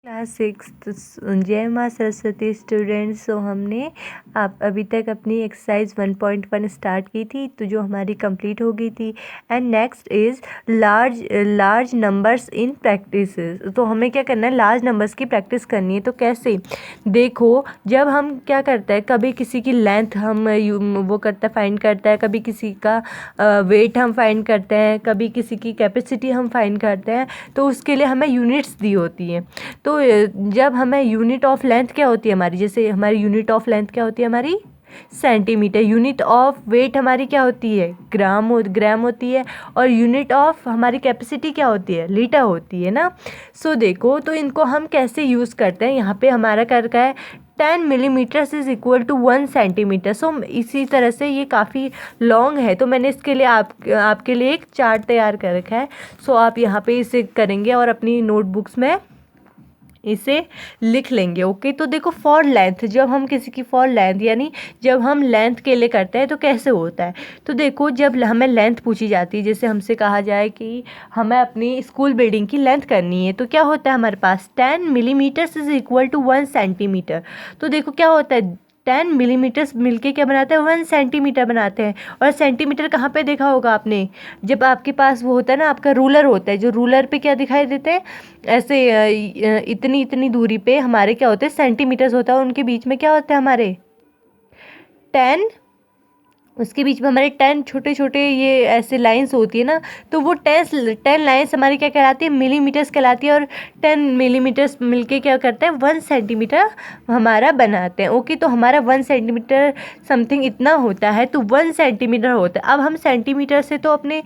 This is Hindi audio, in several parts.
क्लास 6 जय माँ सरस्वती स्टूडेंट्स। सो हमने आप अभी तक अपनी एक्सरसाइज 1.1 स्टार्ट की थी, तो जो हमारी कंप्लीट हो गई थी। And next is large numbers in practice. तो हमें क्या करना है, लार्ज नंबर्स की प्रैक्टिस करनी है। तो कैसे, देखो, जब हम क्या करते हैं, कभी किसी की लेंथ हम वो करता है, फाइंड करता है, कभी किसी का वेट हम फाइंड करते हैं, कभी किसी की कैपेसिटी हम फाइंड करते हैं, तो उसके लिए हमें यूनिट्स दी होती हैं। तो जब हमें यूनिट ऑफ लेंथ क्या होती है हमारी, जैसे हमारी यूनिट ऑफ लेंथ क्या होती है हमारी सेंटीमीटर, यूनिट ऑफ वेट हमारी क्या होती है ग्राम होती है, और यूनिट ऑफ हमारी कैपेसिटी क्या होती है, लीटर होती है ना। सो देखो, तो इनको हम कैसे यूज़ करते हैं। यहाँ पे हमारा कर रखा है 10 millimetres is equal to 1 centimetre. So इसी तरह से ये काफ़ी लॉन्ग है, तो मैंने इसके लिए आपके लिए एक चार्ट तैयार कर रखा है। सो आप यहाँ पे इसे करेंगे और अपनी नोटबुक्स में इसे लिख लेंगे। ओके, तो देखो, फॉर लेंथ, जब हम किसी की फॉर लेंथ यानी जब हम लेंथ के लिए करते हैं तो कैसे होता है। तो देखो, जब हमें लेंथ पूछी जाती है, जैसे हमसे कहा जाए कि हमें अपनी स्कूल बिल्डिंग की लेंथ करनी है, तो क्या होता है हमारे पास 10 millimetres is equal to 1 centimetre. तो देखो क्या होता है, 10 मिलीमीटर्स मिलके क्या बनाते हैं, 1 सेंटीमीटर बनाते हैं। और सेंटीमीटर कहाँ पे देखा होगा आपने, जब आपके पास वो होता है ना, आपका रूलर होता है, जो रूलर पे क्या दिखाई देते हैं, ऐसे इतनी इतनी दूरी पे हमारे क्या होते हैं, सेंटीमीटर्स होता है, और उनके बीच में क्या होता है हमारे 10, उसके बीच में हमारे 10 छोटे छोटे ये ऐसे लाइंस होती है ना, तो वो 10 लाइंस हमारी क्या कहलाती है, मिलीमीटर्स कहलाती है। और 10 मिलीमीटर्स मिलके क्या करते हैं, 1 सेंटीमीटर हमारा बनाते हैं। ओके, तो हमारा 1 सेंटीमीटर समथिंग इतना होता है, तो 1 सेंटीमीटर होता है। अब हम सेंटीमीटर से तो अपने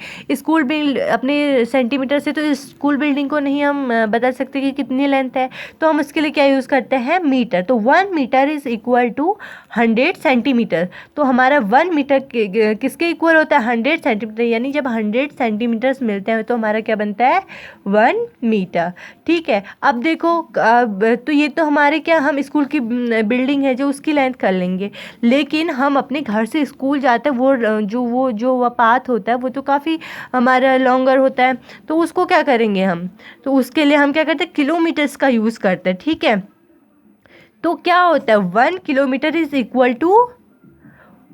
सेंटीमीटर से तो स्कूल बिल्डिंग को नहीं हम बता सकते कि कितनी लेंथ है, तो हम उसके लिए क्या यूज़ करते हैं, मीटर। तो 1 metre is equal to 100 centimetre. तो हमारा 1 मीटर किसके इक्वल होता है, 100 सेंटीमीटर। यानी जब 100 सेंटीमीटर्स मिलते हैं तो हमारा क्या बनता है, 1 मीटर। ठीक है, अब देखो, तो ये तो हमारे क्या, हम स्कूल की बिल्डिंग है जो उसकी लेंथ कर लेंगे। लेकिन हम अपने घर से स्कूल जाते हैं, वो पाथ होता है वो तो काफ़ी हमारा लॉन्गर होता है, तो उसको क्या करेंगे हम, तो उसके लिए हम क्या करते हैं, किलोमीटर्स का यूज़ करते हैं। ठीक है, तो क्या होता है, 1 kilometre is equal to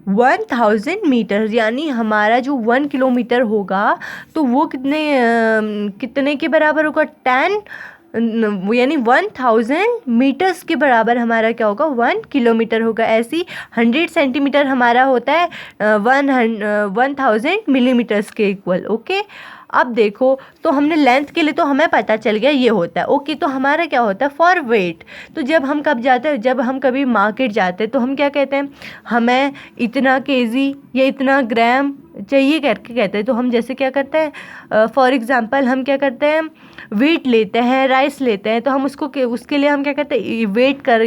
1000 metre. यानी हमारा जो 1 किलोमीटर होगा तो वो कितने के बराबर होगा, 10 यानी 1000 मीटर्स के बराबर हमारा क्या होगा, 1 किलोमीटर होगा। ऐसी 100 सेंटीमीटर हमारा होता है 1000 मिलीमीटर्स के इक्वल। ओके, अब देखो, तो हमने लेंथ के लिए तो हमें पता चल गया ये होता है। ओके, तो हमारा क्या होता है, फॉर वेट। तो जब हम जब हम कभी मार्केट जाते हैं तो हम क्या कहते हैं, हमें इतना केजी या इतना ग्राम चाहिए करके कहते हैं। तो हम जैसे क्या करते हैं, फॉर एग्जांपल हम क्या करते हैं, वेट लेते हैं, राइस लेते हैं, तो हम उसके लिए हम क्या करते हैं,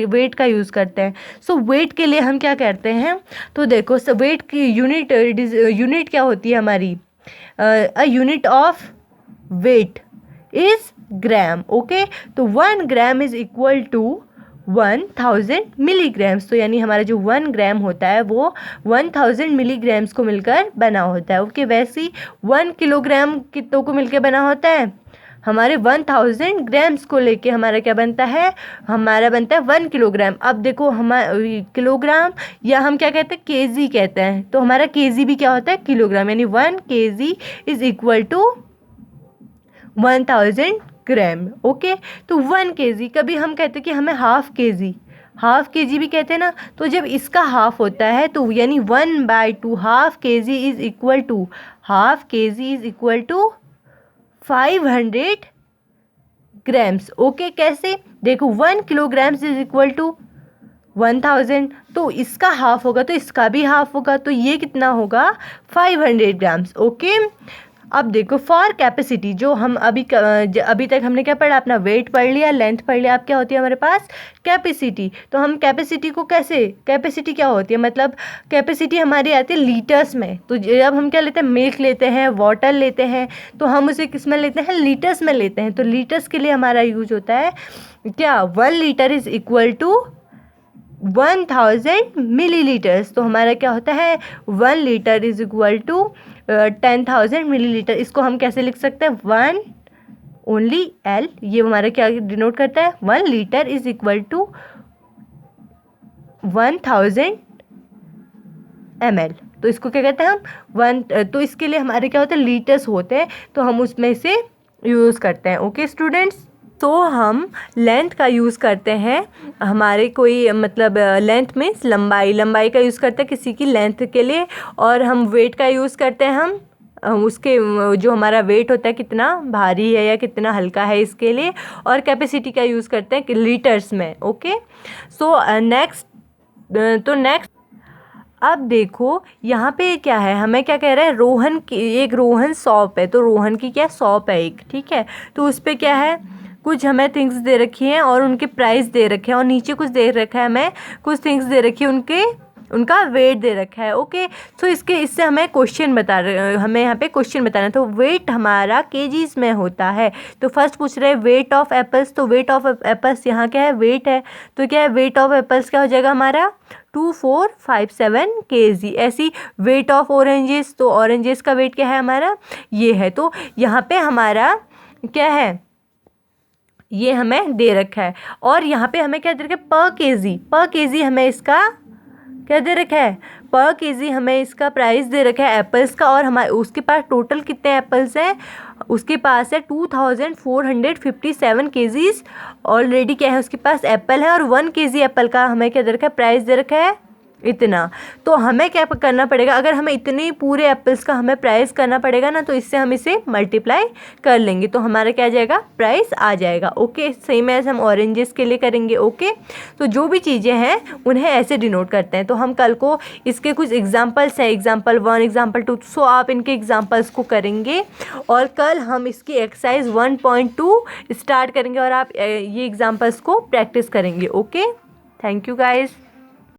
वेट का यूज़ करते हैं। सो वेट के लिए हम क्या करते हैं, तो देखो, वेट की यूनिट क्या होती है हमारी, a unit of weight is gram. Okay, तो 1 gram is equal to 1000 milligrams. तो यानी हमारा जो 1 ग्राम होता है वो 1000 मिलीग्राम्स को मिलकर बना होता है। ओके, वैसे ही 1 किलोग्राम कितनों को मिलकर बना होता है, हमारे 1000 ग्राम्स को लेके हमारा क्या बनता है, हमारा बनता है 1 किलोग्राम। अब देखो, हमारा किलोग्राम या हम क्या कहते हैं, केजी कहते हैं, तो हमारा केजी भी क्या होता है, किलोग्राम। यानी 1 KG is equal to 1000 gram. Okay, तो 1 केजी, कभी हम कहते हैं कि हमें हाफ केजी भी कहते हैं ना, तो जब इसका हाफ होता है तो यानी 1/2, half KG is equal to 500 grams. Okay, कैसे, देखो, 1 किलोग्राम्स इज इक्वल टू 1000, तो इसका हाफ होगा तो इसका भी हाफ होगा, तो ये कितना होगा, 500 ग्राम्स। ओके, अब देखो, फॉर कैपेसिटी, जो हम अभी तक हमने क्या पढ़ा, अपना वेट पढ़ लिया, लेंथ पढ़ लिया। अब क्या होती है हमारे पास, कैपेसिटी। तो हम कैपेसिटी को कैपेसिटी क्या होती है, मतलब कैपेसिटी हमारी आती है लीटर्स में। तो जब हम क्या लेते हैं, मिल्क लेते हैं, वाटर लेते हैं, तो हम उसे किस में लेते हैं, लीटर्स में लेते हैं। तो लीटर्स के लिए हमारा यूज होता है क्या, 1 litre is equal to 1000 millilitres. तो हमारा क्या होता है, 1 litre is equal to 10,000 millilitre. इसको हम कैसे लिख सकते हैं, 1 ओनली एल, ये हमारा क्या डिनोट करता है, 1 litre is equal to 1000 ml। तो इसको क्या कहते हैं हम, तो इसके लिए हमारे क्या होते हैं, लीटर्स होते हैं, तो हम उसमें से यूज़ करते हैं। ओके स्टूडेंट्स, तो हम लेंथ का यूज़ करते हैं, हमारे कोई मतलब लेंथ मीन्स लंबाई का यूज़ करते हैं किसी की लेंथ के लिए, और हम वेट का यूज़ करते हैं हम उसके जो हमारा वेट होता है कितना भारी है या कितना हल्का है इसके लिए, और कैपेसिटी का यूज़ करते हैं लीटर्स में। ओके, सो नेक्स्ट, तो नेक्स्ट अब देखो यहाँ पे क्या है, हमें क्या कह रहा है, रोहन की एक रोहन शॉप है, तो रोहन की क्या शॉप है एक, ठीक है, तो उस पर क्या है, कुछ हमें थिंग्स दे रखी हैं और उनके प्राइस दे रखे हैं, और नीचे कुछ दे रखा है, हमें कुछ थिंग्स दे रखी है, उनका वेट दे रखा है। ओके, सो इससे हमें क्वेश्चन हमें यहाँ पे क्वेश्चन बताना है, तो वेट हमारा केजीज में होता है। तो फर्स्ट पूछ रहे हैं वेट ऑफ एप्पल्स, तो वेट ऑफ एप्पल्स यहाँ क्या है, वेट है, तो क्या है, वेट ऑफ एप्पल्स क्या हो जाएगा हमारा 2457 kg। ऐसी वेट ऑफ ऑरेंजेस, तो ऑरेंजेस का वेट क्या है हमारा, ये है, तो यहाँ पे हमारा क्या है, ये हमें दे रखा है, और यहाँ पे हमें क्या दे रखा है, पर केजी हमें इसका क्या दे रखा है, पर केजी हमें इसका प्राइस दे रखा है एप्पल्स का, और हमारे उसके पास टोटल कितने एप्पल्स हैं, उसके पास है 2457 केजीज ऑलरेडी क्या है उसके पास एप्पल है, और 1 केजी एप्पल का हमें क्या दे रखा है, प्राइस दे रखा है इतना। तो हमें क्या करना पड़ेगा, अगर हमें इतने पूरे एप्पल्स का हमें प्राइस करना पड़ेगा ना, तो इससे हम इसे मल्टीप्लाई कर लेंगे, तो हमारा क्या आ जाएगा, प्राइस आ जाएगा। ओके, सेम एज हम ऑरेंजेस के लिए करेंगे। ओके, तो जो भी चीज़ें हैं उन्हें ऐसे डिनोट करते हैं। तो हम कल को इसके कुछ एग्जाम्पल्स हैं, एग्जाम्पल 1 एग्जाम्पल 2, सो आप इनके एग्जाम्पल्स को करेंगे, और कल हम इसकी एक्सरसाइज 1.2 स्टार्ट करेंगे, और आप ये एग्जाम्पल्स को प्रैक्टिस करेंगे। Okay, thank you guys.